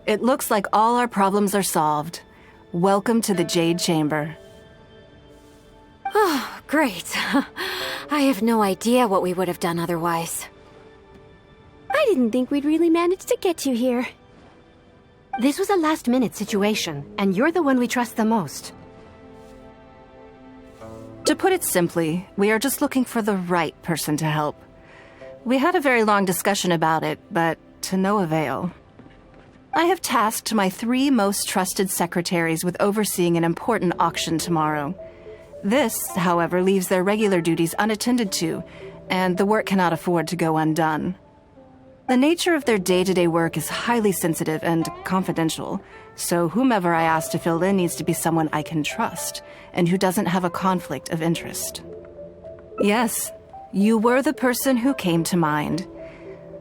It looks like all our problems are solved. Welcome to the Jade Chamber. Oh, great. I have no idea what we would have done otherwise. I didn't think we'd really manage to get you here. This was a last-minute situation, and you're the one we trust the most. To put it simply, we are just looking for the right person to help. We had a very long discussion about it, but to no avail. I have tasked my 3 most trusted secretaries with overseeing an important auction tomorrow. This, however, leaves their regular duties unattended to, and the work cannot afford to go undone. The nature of their day-to-day work is highly sensitive and confidential, so whomever I ask to fill in needs to be someone I can trust, and who doesn't have a conflict of interest. Yes, you were the person who came to mind.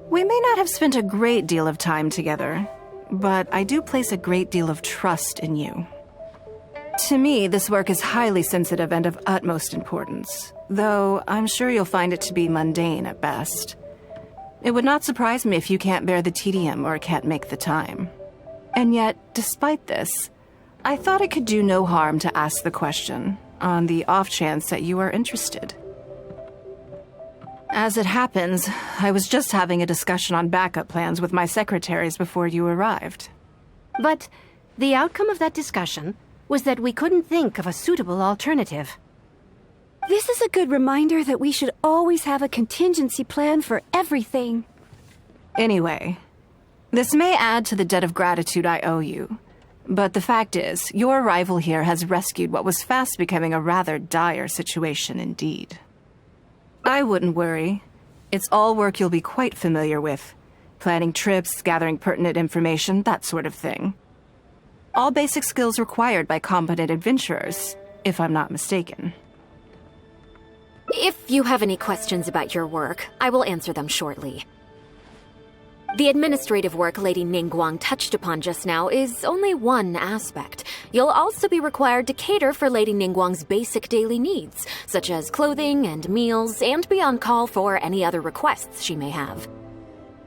We may not have spent a great deal of time together, but I do place a great deal of trust in you. To me, this work is highly sensitive and of utmost importance, though I'm sure you'll find it to be mundane at best. It would not surprise me if you can't bear the tedium or can't make the time. And yet, despite this, I thought it could do no harm to ask the question, on the off chance that you are interested. As it happens, I was just having a discussion on backup plans with my secretaries before you arrived. But the outcome of that discussion was that we couldn't think of a suitable alternative. This is a good reminder that we should always have a contingency plan for everything. Anyway, this may add to the debt of gratitude I owe you, but the fact is, your arrival here has rescued what was fast becoming a rather dire situation indeed. I wouldn't worry. It's all work you'll be quite familiar with. Planning trips, gathering pertinent information, that sort of thing. All basic skills required by competent adventurers, if I'm not mistaken. If you have any questions about your work, I will answer them shortly. The administrative work Lady Ningguang touched upon just now is only one aspect. You'll also be required to cater for Lady Ningguang's basic daily needs, such as clothing and meals, and be on call for any other requests she may have.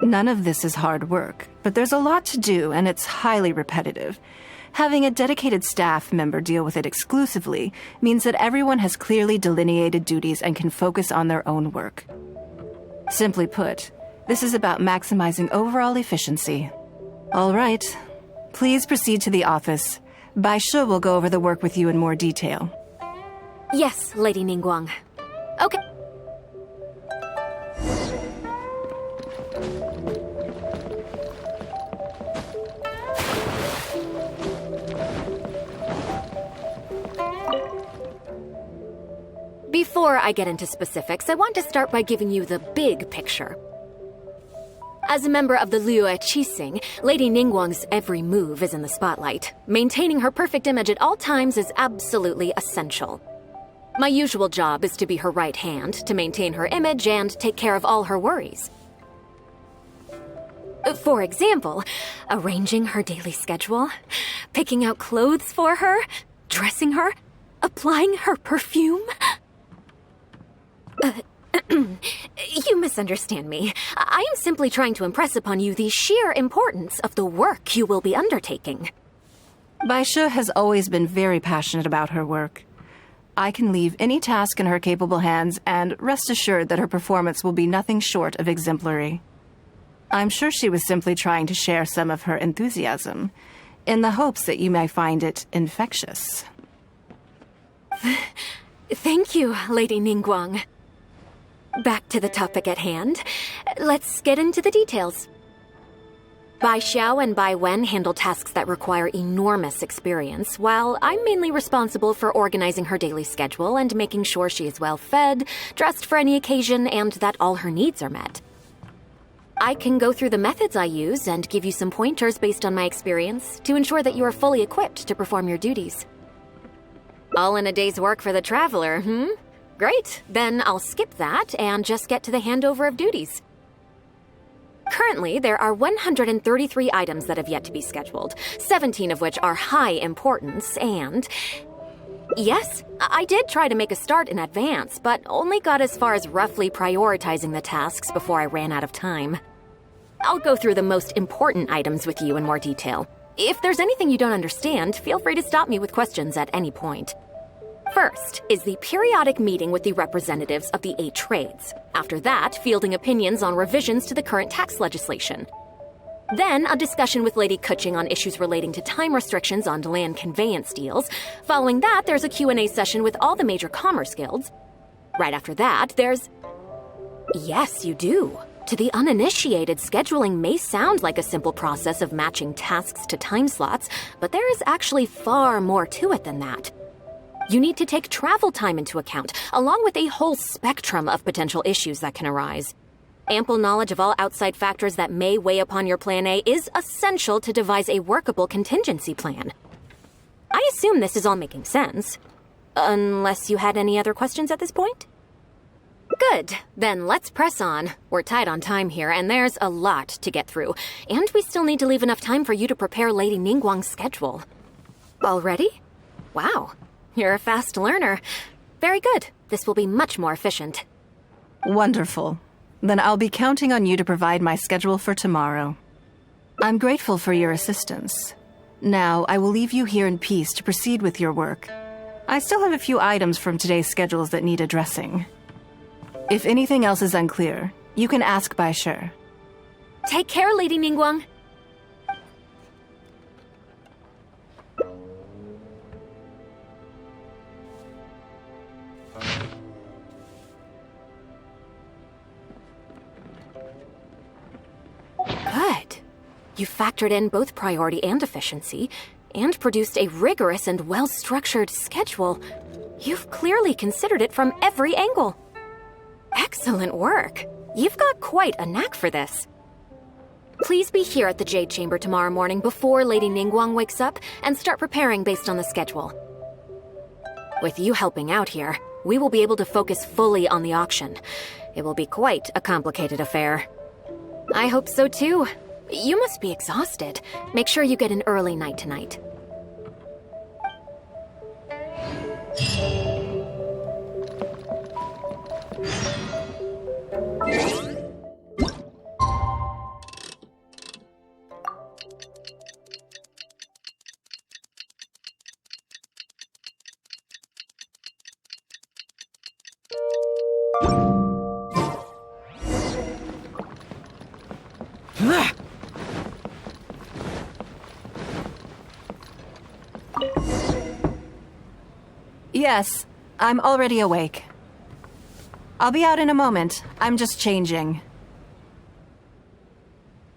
None of this is hard work, but there's a lot to do and it's highly repetitive. Having a dedicated staff member deal with it exclusively means that everyone has clearly delineated duties and can focus on their own work. Simply put, this is about maximizing overall efficiency. All right, please proceed to the office. Bai Shi will go over the work with you in more detail. Yes, Lady Ningguang. Okay. Before I get into specifics, I want to start by giving you the big picture. As a member of the Liyue Qixing, Lady Ningguang's every move is in the spotlight. Maintaining her perfect image at all times is absolutely essential. My usual job is to be her right hand, to maintain her image and take care of all her worries. For example, arranging her daily schedule, picking out clothes for her, dressing her, applying her perfume. You misunderstand me. I am simply trying to impress upon you the sheer importance of the work you will be undertaking. Bai Shi has always been very passionate about her work. I can leave any task in her capable hands and rest assured that her performance will be nothing short of exemplary. I'm sure she was simply trying to share some of her enthusiasm, in the hopes that you may find it infectious. Thank you, Lady Ningguang. Back to the topic at hand. Let's get into the details. Bai Xiao and Bai Wen handle tasks that require enormous experience, while I'm mainly responsible for organizing her daily schedule and making sure she is well fed, dressed for any occasion, and that all her needs are met. I can go through the methods I use and give you some pointers based on my experience to ensure that you are fully equipped to perform your duties. All in a day's work for the traveler, Great, then I'll skip that and just get to the handover of duties. Currently, there are 133 items that have yet to be scheduled, 17 of which are high importance, and... Yes, I did try to make a start in advance, but only got as far as roughly prioritizing the tasks before I ran out of time. I'll go through the most important items with you in more detail. If there's anything you don't understand, feel free to stop me with questions at any point. First is the periodic meeting with the representatives of the 8 trades. After that, fielding opinions on revisions to the current tax legislation. Then, a discussion with Lady Kuching on issues relating to time restrictions on land conveyance deals. Following that, there's a Q&A session with all the major commerce guilds. Right after that, there's... Yes, you do. To the uninitiated, scheduling may sound like a simple process of matching tasks to time slots, but there is actually far more to it than that. You need to take travel time into account, along with a whole spectrum of potential issues that can arise. Ample knowledge of all outside factors that may weigh upon your Plan A is essential to devise a workable contingency plan. I assume this is all making sense. Unless you had any other questions at this point? Good. Then let's press on. We're tight on time here, and there's a lot to get through. And we still need to leave enough time for you to prepare Lady Ningguang's schedule. Already? Wow. You're a fast learner. Very good. This will be much more efficient. Wonderful. Then I'll be counting on you to provide my schedule for tomorrow. I'm grateful for your assistance. Now, I will leave you here in peace to proceed with your work. I still have a few items from today's schedules that need addressing. If anything else is unclear, you can ask Bai Shi. Take care, Lady Ningguang. Good. You factored in both priority and efficiency, and produced a rigorous and well-structured schedule. You've clearly considered it from every angle. Excellent work. You've got quite a knack for this. Please be here at the Jade Chamber tomorrow morning before Lady Ningguang wakes up and start preparing based on the schedule. With you helping out here, we will be able to focus fully on the auction. It will be quite a complicated affair. I hope so too. You must be exhausted. Make sure you get an early night tonight. Yes, I'm already awake. I'll be out in a moment. I'm just changing.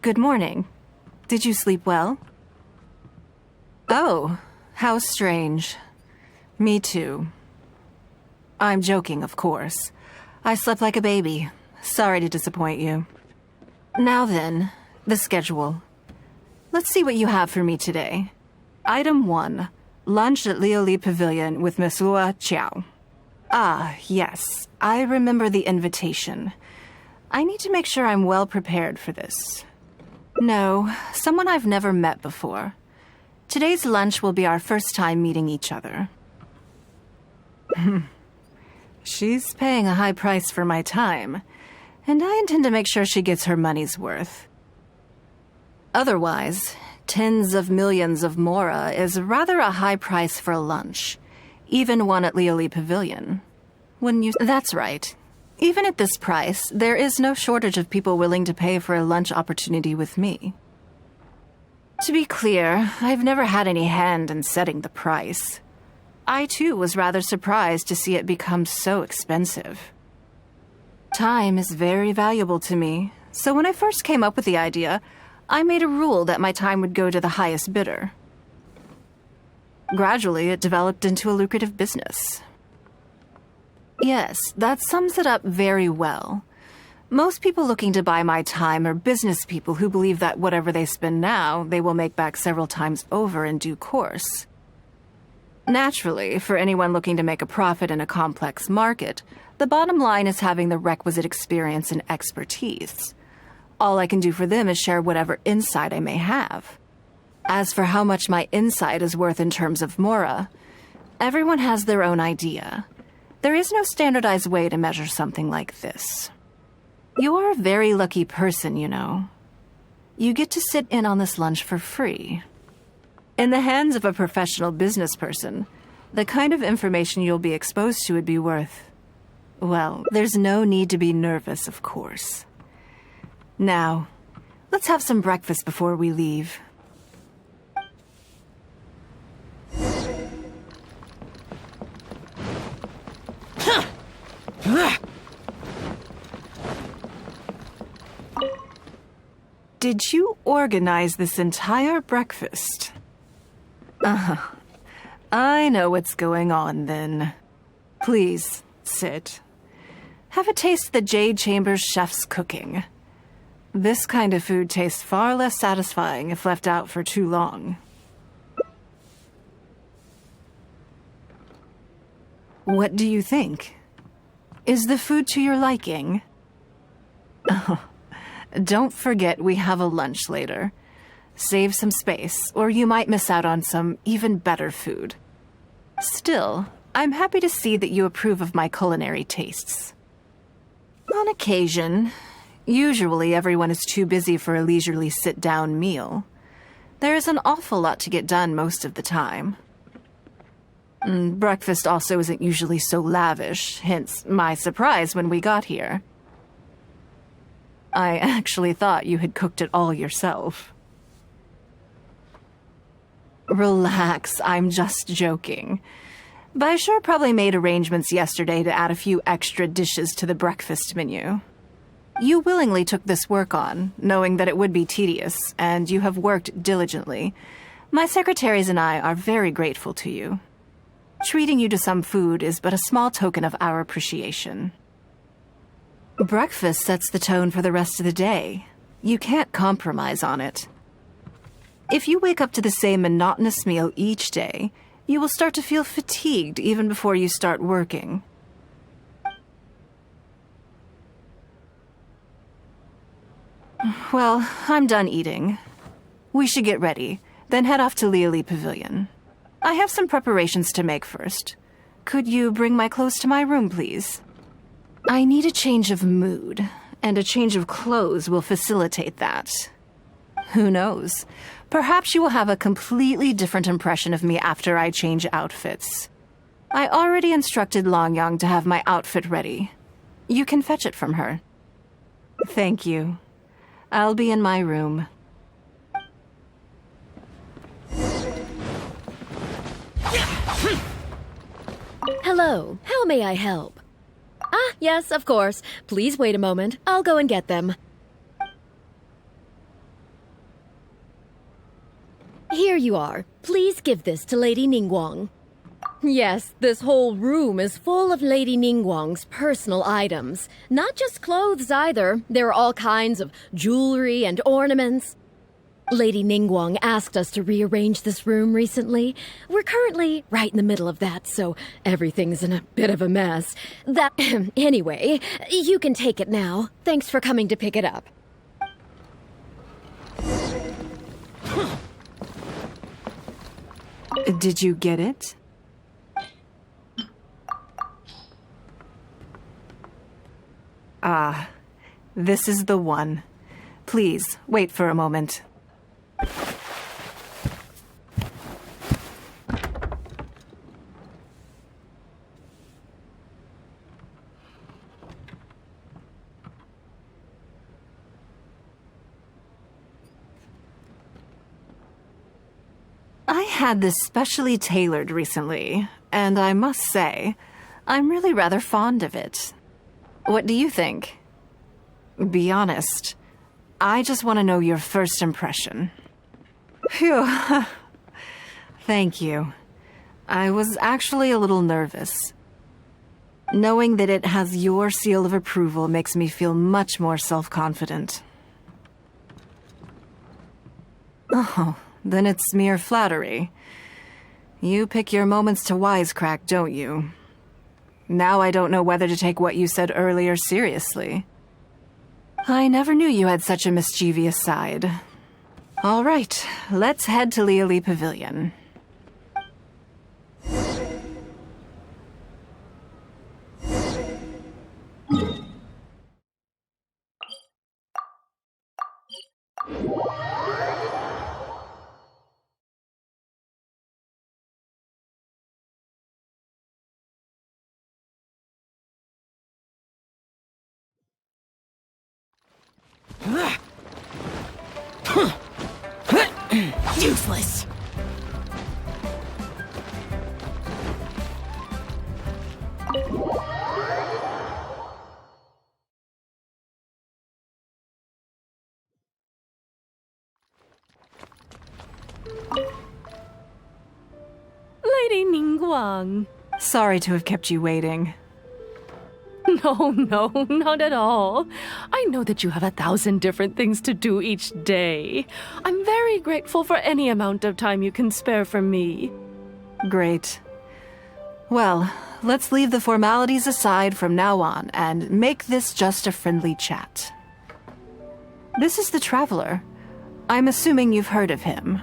Good morning. Did you sleep well? Oh, how strange. Me too. I'm joking, of course. I slept like a baby. Sorry to disappoint you. Now then, the schedule. Let's see what you have for me today. Item 1. Lunch at Lioli Pavilion with Miss Lua Chiao. Ah, yes. I remember the invitation. I need to make sure I'm well prepared for this. No, someone I've never met before. Today's lunch will be our first time meeting each other. She's paying a high price for my time, and I intend to make sure she gets her money's worth. Otherwise, tens of millions of mora is rather a high price for lunch, even one at Lioli Pavilion. Wouldn't you? That's right. Even at this price, there is no shortage of people willing to pay for a lunch opportunity with me. To be clear, I've never had any hand in setting the price. I too was rather surprised to see it become so expensive. Time is very valuable to me, so when I first came up with the idea, I made a rule that my time would go to the highest bidder. Gradually, it developed into a lucrative business. Yes, that sums it up very well. Most people looking to buy my time are business people who believe that whatever they spend now, they will make back several times over in due course. Naturally, for anyone looking to make a profit in a complex market, the bottom line is having the requisite experience and expertise. All I can do for them is share whatever insight I may have. As for how much my insight is worth in terms of mora, everyone has their own idea. There is no standardized way to measure something like this. You are a very lucky person, you know. you get to sit in on this lunch for free. In the hands of a professional business person, the kind of information you'll be exposed to would be worth... Well, there's no need to be nervous, of course. Now, let's have some breakfast before we leave. Did you organize this entire breakfast? I know what's going on then. Please, sit. Have a taste of the Jade Chamber's chef's cooking. This kind of food tastes far less satisfying if left out for too long. What do you think? Is the food to your liking? Don't forget we have a lunch later. Save some space, or you might miss out on some even better food. Still, I'm happy to see that you approve of my culinary tastes. On occasion, usually everyone is too busy for a leisurely sit-down meal. There is an awful lot to get done most of the time. Breakfast also isn't usually so lavish, hence my surprise when we got here. I actually thought you had cooked it all yourself. Relax, I'm just joking. Baishar probably made arrangements yesterday to add a few extra dishes to the breakfast menu. You willingly took this work on, knowing that it would be tedious, and you have worked diligently. My secretaries and I are very grateful to you. Treating you to some food is but a small token of our appreciation. Breakfast sets the tone for the rest of the day. You can't compromise on it. If you wake up to the same monotonous meal each day, you will start to feel fatigued even before you start working. Well, I'm done eating. We should get ready, then head off to Liali Pavilion. I have some preparations to make first. Could you bring my clothes to my room, please? I need a change of mood, and a change of clothes will facilitate that. Who knows? Perhaps you will have a completely different impression of me after I change outfits. I already instructed Longyang to have my outfit ready. You can fetch it from her. Thank you. I'll be in my room. Hello, how may I help? Ah, yes, of course. Please wait a moment. I'll go and get them. Here you are. Please give this to Lady Ningguang. Yes, this whole room is full of Lady Ningguang's personal items. Not just clothes either. There are all kinds of jewelry and ornaments. Lady Ningguang asked us to rearrange this room recently. We're currently right in the middle of that, so everything's in a bit of a mess. Anyway, you can take it now. Thanks for coming to pick it up. Did you get it? Ah, this is the one. Please, wait for a moment. I had this specially tailored recently, and I must say, I'm really rather fond of it. What do you think? Be honest. I just want to know your first impression. Phew. Thank you. I was actually a little nervous. Knowing that it has your seal of approval makes me feel much more self-confident. Oh, then it's mere flattery. You pick your moments to wisecrack, don't you? Now I don't know whether to take what you said earlier seriously. I never knew you had such a mischievous side. All right, let's head to Liali Pavilion. Useless. Lady Ningguang. Sorry to have kept you waiting. No, not at all. I know that you have 1,000 different things to do each day. I'm very grateful for any amount of time you can spare for me. Great. Well, let's leave the formalities aside from now on and make this just a friendly chat. This is the Traveler. I'm assuming you've heard of him.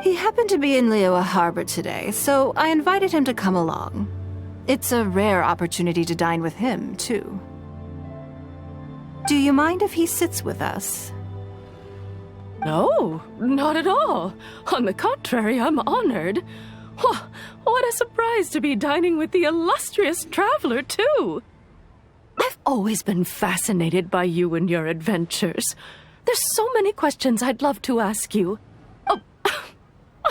He happened to be in Liyue Harbor today, so I invited him to come along. It's a rare opportunity to dine with him, too. Do you mind if he sits with us? No, not at all. On the contrary, I'm honored. What a surprise to be dining with the illustrious Traveler, too. I've always been fascinated by you and your adventures. There's so many questions I'd love to ask you. Oh,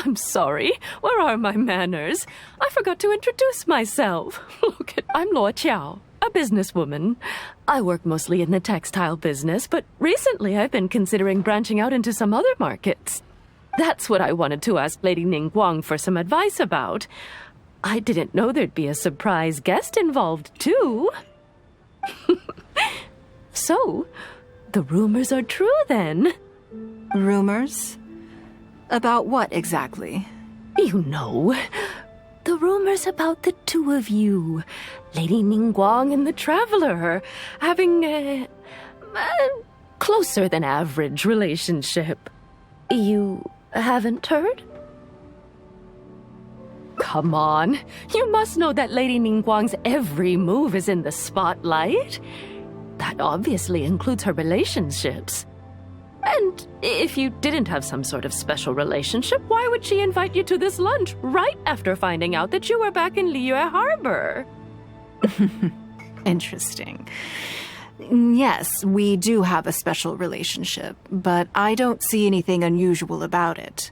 I'm sorry. Where are my manners? I forgot to introduce myself. Look, I'm Luo Qiao, a businesswoman. I work mostly in the textile business, but recently I've been considering branching out into some other markets. That's what I wanted to ask Lady Ningguang for some advice about. I didn't know there'd be a surprise guest involved, too. So, the rumors are true then. Rumors? About what exactly? You know, the rumors about the two of you, Lady Ningguang and the Traveler, having a closer than average relationship. You haven't heard? Come on, you must know that Lady Ningguang's every move is in the spotlight. That obviously includes her relationships. And if you didn't have some sort of special relationship, why would she invite you to this lunch right after finding out that you were back in Liyue Harbor? Interesting. Yes, we do have a special relationship, but I don't see anything unusual about it.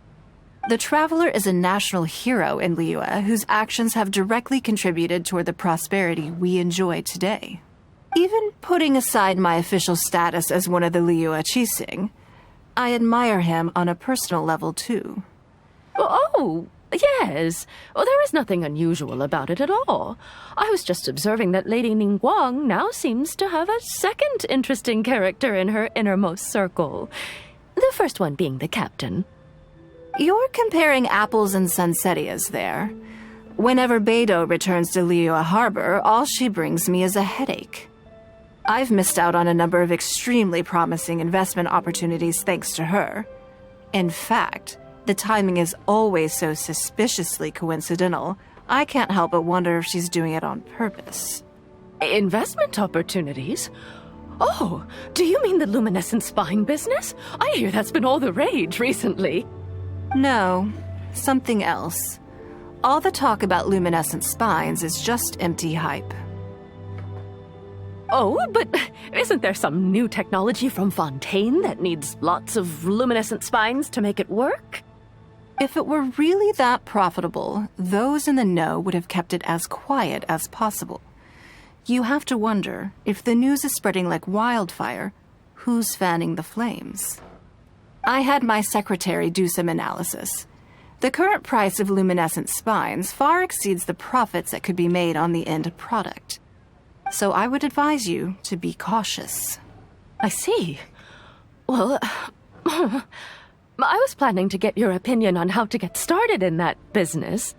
The Traveler is a national hero in Liyue whose actions have directly contributed toward the prosperity we enjoy today. Even putting aside my official status as one of the Liyue Qixing, I admire him on a personal level, too. Oh, yes. Well, there is nothing unusual about it at all. I was just observing that Lady Ningguang now seems to have a second interesting character in her innermost circle. The first one being the captain. You're comparing apples and sunsettias there. Whenever Beidou returns to Liyue Harbor, all she brings me is a headache. I've missed out on a number of extremely promising investment opportunities thanks to her. In fact, the timing is always so suspiciously coincidental, I can't help but wonder if she's doing it on purpose. Investment opportunities? Oh, do you mean the luminescent spine business? I hear that's been all the rage recently. No, something else. All the talk about luminescent spines is just empty hype. Oh, but isn't there some new technology from Fontaine that needs lots of luminescent spines to make it work? If it were really that profitable, those in the know would have kept it as quiet as possible. You have to wonder, if the news is spreading like wildfire, who's fanning the flames? I had my secretary do some analysis. The current price of luminescent spines far exceeds the profits that could be made on the end product. So I would advise you to be cautious. I see. Well, I was planning to get your opinion on how to get started in that business.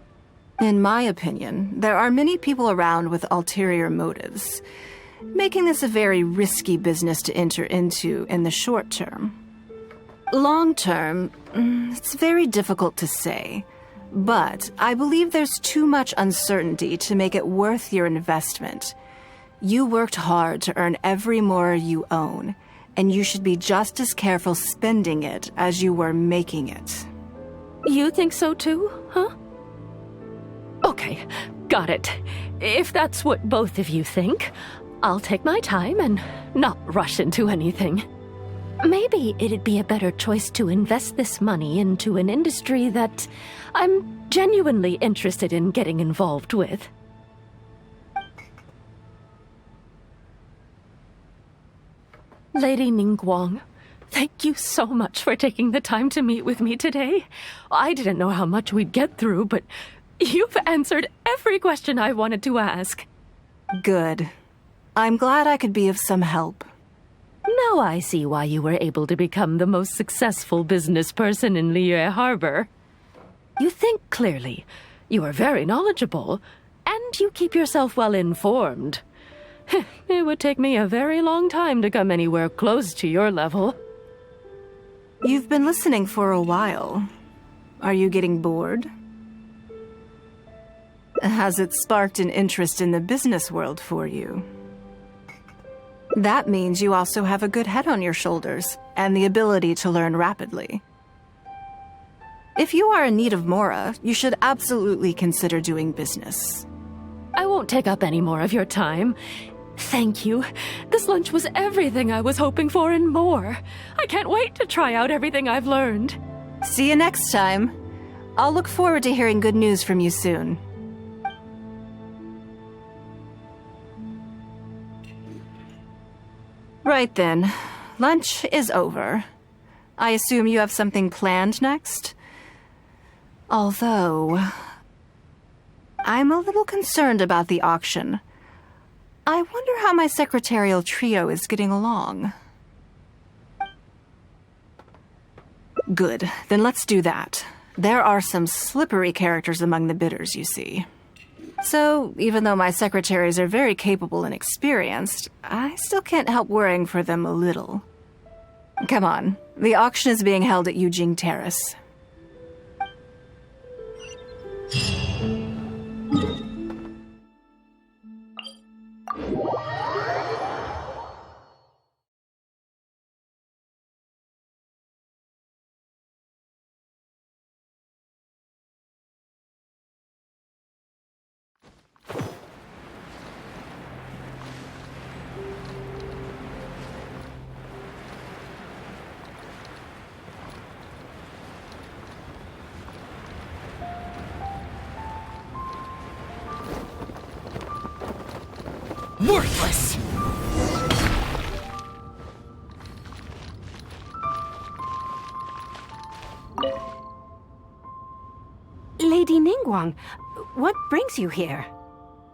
In my opinion, there are many people around with ulterior motives, making this a very risky business to enter into in the short term. Long term, it's very difficult to say, but I believe there's too much uncertainty to make it worth your investment. You worked hard to earn every more you own, and you should be just as careful spending it as you were making it. You think so too, huh? Okay, got it. If that's what both of you think, I'll take my time and not rush into anything. Maybe it'd be a better choice to invest this money into an industry that I'm genuinely interested in getting involved with. Lady Ningguang, thank you so much for taking the time to meet with me today. I didn't know how much we'd get through, but you've answered every question I wanted to ask. Good. I'm glad I could be of some help. Now I see why you were able to become the most successful business person in Liyue Harbor. You think clearly, you are very knowledgeable, and you keep yourself well informed. It would take me a very long time to come anywhere close to your level. You've been listening for a while. Are you getting bored? Has it sparked an interest in the business world for you? That means you also have a good head on your shoulders and the ability to learn rapidly. If you are in need of Mora, you should absolutely consider doing business. I won't take up any more of your time. Thank you. This lunch was everything I was hoping for and more. I can't wait to try out everything I've learned. See you next time. I'll look forward to hearing good news from you soon. Right then. Lunch is over. I assume you have something planned next? Although, I'm a little concerned about the auction. I wonder how my secretarial trio is getting along. Good, then let's do that. There are some slippery characters among the bidders, you see. So, even though my secretaries are very capable and experienced, I still can't help worrying for them a little. Come on, the auction is being held at Yujing Terrace. Worthless! Lady Ningguang, what brings you here?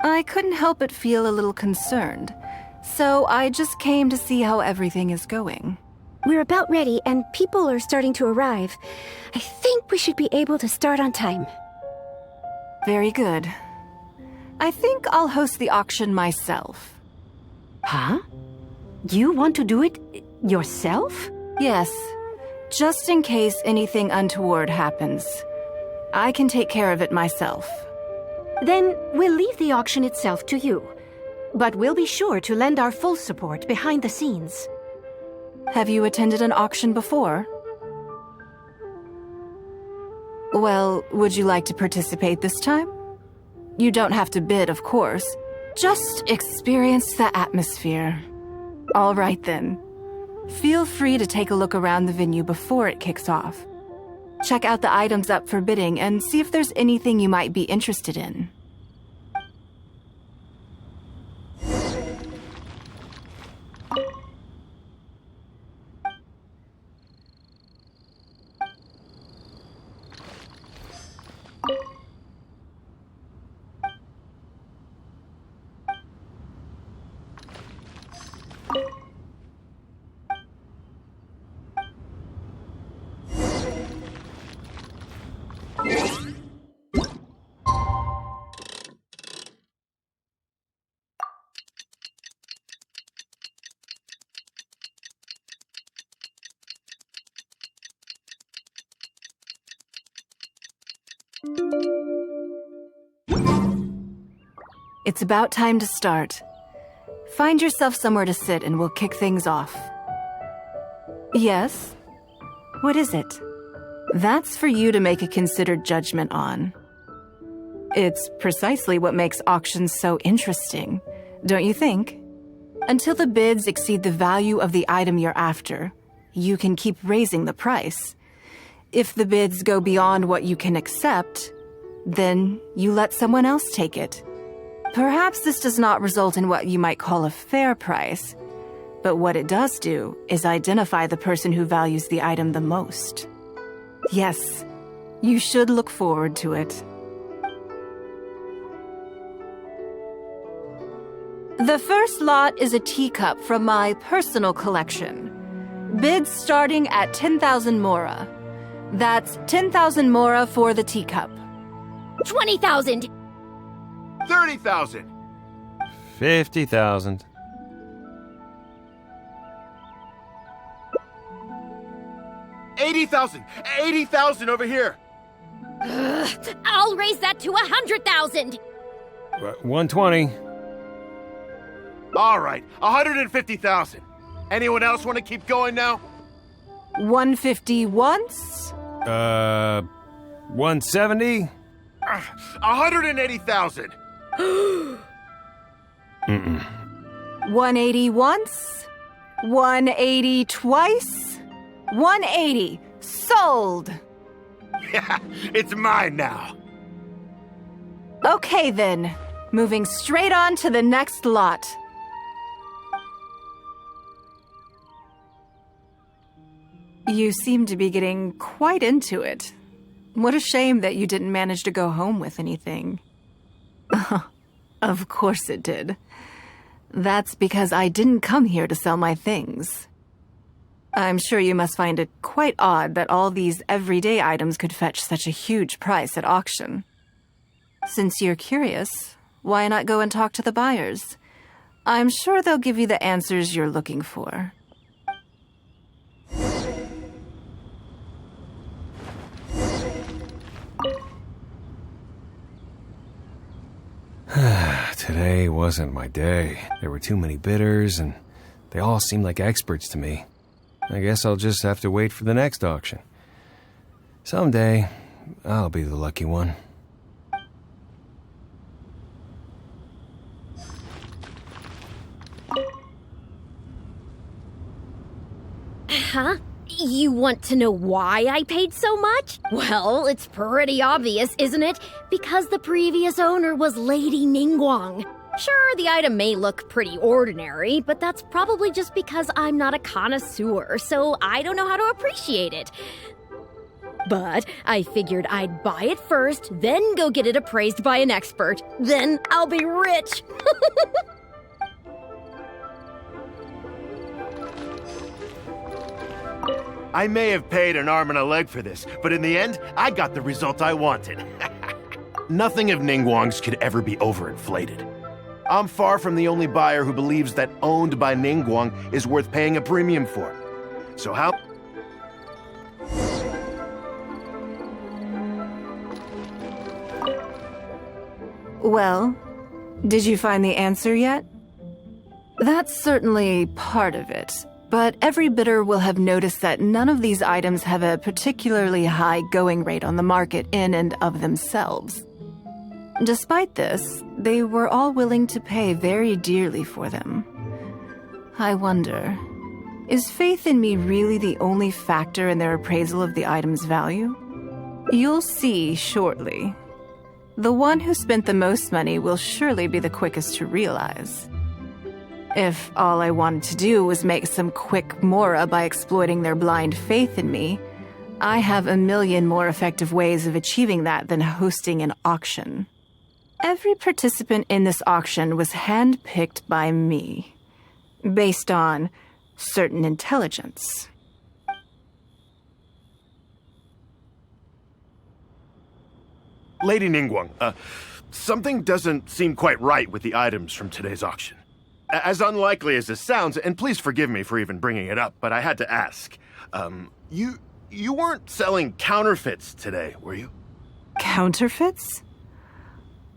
I couldn't help but feel a little concerned, so I just came to see how everything is going. We're about ready, and people are starting to arrive. I think we should be able to start on time. Very good. I think I'll host the auction myself. Huh? You want to do it yourself? Yes, just in case anything untoward happens. I can take care of it myself. Then we'll leave the auction itself to you. But we'll be sure to lend our full support behind the scenes. Have you attended an auction before? Well, would you like to participate this time? You don't have to bid, of course. Just experience the atmosphere. All right, then. Feel free to take a look around the venue before it kicks off. Check out the items up for bidding and see if there's anything you might be interested in. It's about time to start. Find yourself somewhere to sit and we'll kick things off. Yes? What is it? That's for you to make a considered judgment on. It's precisely what makes auctions so interesting, don't you think? Until the bids exceed the value of the item you're after, you can keep raising the price. If the bids go beyond what you can accept, then you let someone else take it. Perhaps this does not result in what you might call a fair price, but what it does do is identify the person who values the item the most. Yes, you should look forward to it. The first lot is a teacup from my personal collection. Bids starting at 10,000 mora. That's 10,000 mora for the teacup. 20,000! 30,000! 50,000. 80,000! 80,000 over here! I'll raise that to 100,000! 120. All right, 150,000. Anyone else want to keep going now? 150 once? 170? 180,000. 180 once? 180 twice? 180. Sold! Yeah, it's mine now. Okay then, moving straight on to the next lot. You seem to be getting quite into it. What a shame that you didn't manage to go home with anything. Of course it did. That's because I didn't come here to sell my things. I'm sure you must find it quite odd that all these everyday items could fetch such a huge price at auction. Since you're curious, why not go and talk to the buyers? I'm sure they'll give you the answers you're looking for. Today wasn't my day. There were too many bidders, and they all seemed like experts to me. I guess I'll just have to wait for the next auction. Someday, I'll be the lucky one. Huh? You want to know why I paid so much? Well, it's pretty obvious, isn't it? Because the previous owner was Lady Ningguang. Sure, the item may look pretty ordinary, but that's probably just because I'm not a connoisseur, so I don't know how to appreciate it. But I figured I'd buy it first, then go get it appraised by an expert. Then I'll be rich. I may have paid an arm and a leg for this, but in the end, I got the result I wanted. Nothing of Ningguang's could ever be overinflated. I'm far from the only buyer who believes that owned by Ningguang is worth paying a premium for. So how... Well, did you find the answer yet? That's certainly part of it, but every bidder will have noticed that none of these items have a particularly high going rate on the market in and of themselves. Despite this, they were all willing to pay very dearly for them. I wonder, is faith in me really the only factor in their appraisal of the item's value? You'll see shortly. The one who spent the most money will surely be the quickest to realize. If all I wanted to do was make some quick mora by exploiting their blind faith in me, I have a million more effective ways of achieving that than hosting an auction. Every participant in this auction was handpicked by me, based on certain intelligence. Lady Ningguang, something doesn't seem quite right with the items from today's auction. As unlikely as this sounds, and please forgive me for even bringing it up, but I had to ask. You weren't selling counterfeits today, were you? Counterfeits?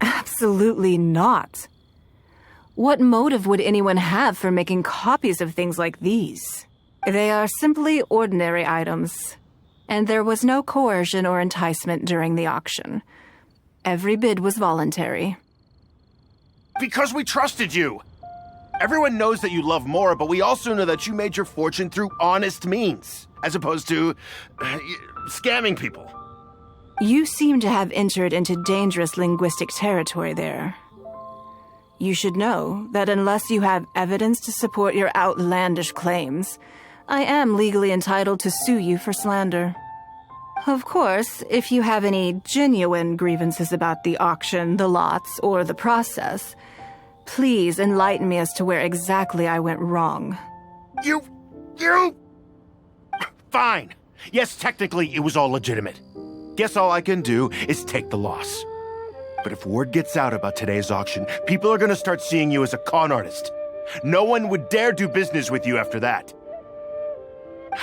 Absolutely not. What motive would anyone have for making copies of things like these? They are simply ordinary items, and there was no coercion or enticement during the auction. Every bid was voluntary. Because we trusted you! Everyone knows that you love Mora, but we also know that you made your fortune through honest means, as opposed to scamming people. You seem to have entered into dangerous linguistic territory there. You should know that unless you have evidence to support your outlandish claims, I am legally entitled to sue you for slander. Of course, if you have any genuine grievances about the auction, the lots, or the process, please enlighten me as to where exactly I went wrong. You... Fine. Yes, technically it was all legitimate. Guess all I can do is take the loss. But if word gets out about today's auction, people are gonna start seeing you as a con artist. No one would dare do business with you after that.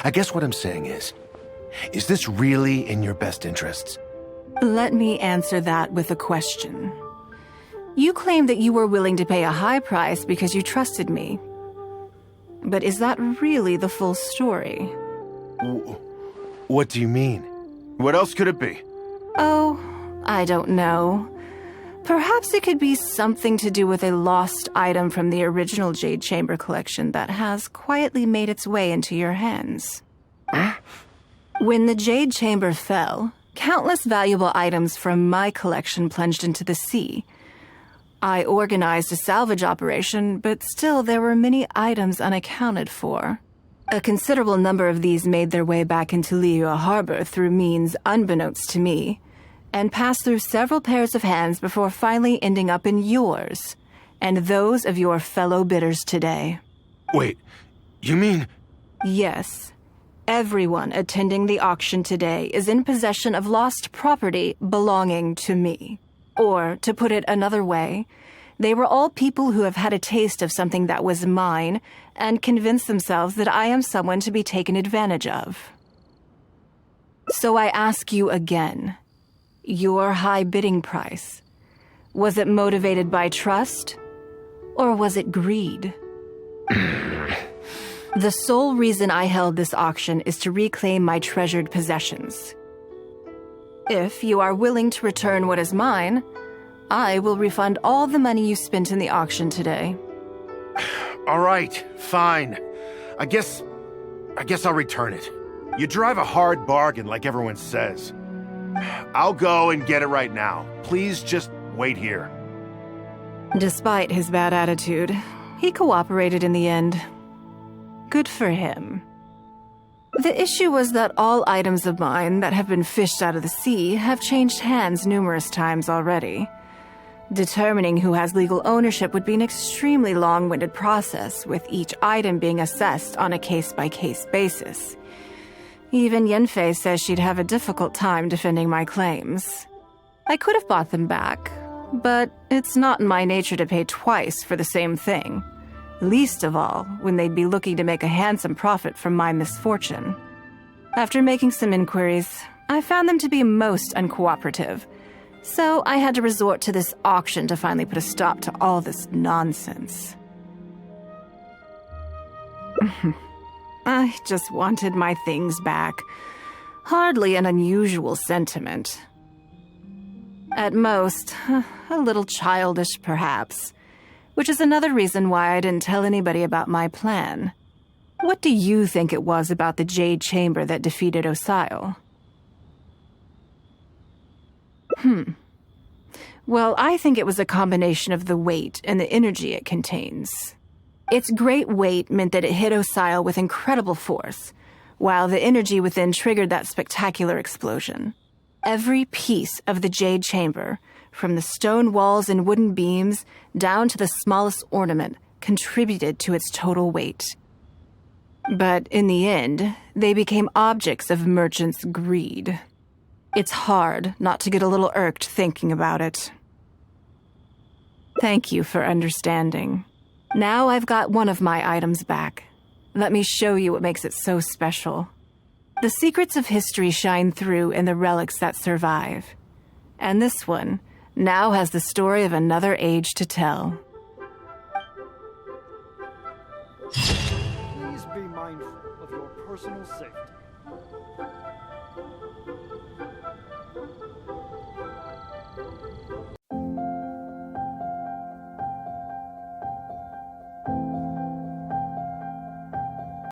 I guess what I'm saying is this really in your best interests? Let me answer that with a question. You claim that you were willing to pay a high price because you trusted me. But is that really the full story? What do you mean? What else could it be? Oh, I don't know. Perhaps it could be something to do with a lost item from the original Jade Chamber collection that has quietly made its way into your hands. When the Jade Chamber fell, countless valuable items from my collection plunged into the sea. I organized a salvage operation, but still there were many items unaccounted for. A considerable number of these made their way back into Liyue Harbor through means unbeknownst to me, and passed through several pairs of hands before finally ending up in yours, and those of your fellow bidders today. Wait, you mean... Yes. Everyone attending the auction today is in possession of lost property belonging to me. Or, to put it another way, they were all people who have had a taste of something that was mine and convinced themselves that I am someone to be taken advantage of. So I ask you again, your high bidding price, was it motivated by trust, or was it greed? The sole reason I held this auction is to reclaim my treasured possessions. If you are willing to return what is mine, I will refund all the money you spent in the auction today. All right, fine. I guess I'll return it. You drive a hard bargain like everyone says. I'll go and get it right now. Please just wait here. Despite his bad attitude, he cooperated in the end. Good for him. The issue was that all items of mine that have been fished out of the sea have changed hands numerous times already. Determining who has legal ownership would be an extremely long-winded process, with each item being assessed on a case-by-case basis. Even Yanfei says she'd have a difficult time defending my claims. I could have bought them back, but it's not in my nature to pay twice for the same thing. Least of all, when they'd be looking to make a handsome profit from my misfortune. After making some inquiries, I found them to be most uncooperative, so I had to resort to this auction to finally put a stop to all this nonsense. I just wanted my things back. Hardly an unusual sentiment. At most, a little childish perhaps, which is another reason why I didn't tell anybody about my plan. What do you think it was about the Jade Chamber that defeated Osile? Well, I think it was a combination of the weight and the energy it contains. Its great weight meant that it hit Osile with incredible force, while the energy within triggered that spectacular explosion. Every piece of the Jade Chamber, from the stone walls and wooden beams down to the smallest ornament, contributed to its total weight. But in the end, they became objects of merchants' greed. It's hard not to get a little irked thinking about it. Thank you for understanding. Now I've got one of my items back. Let me show you what makes it so special. The secrets of history shine through in the relics that survive. And this one now has the story of another age to tell. Please be mindful of your personal safety.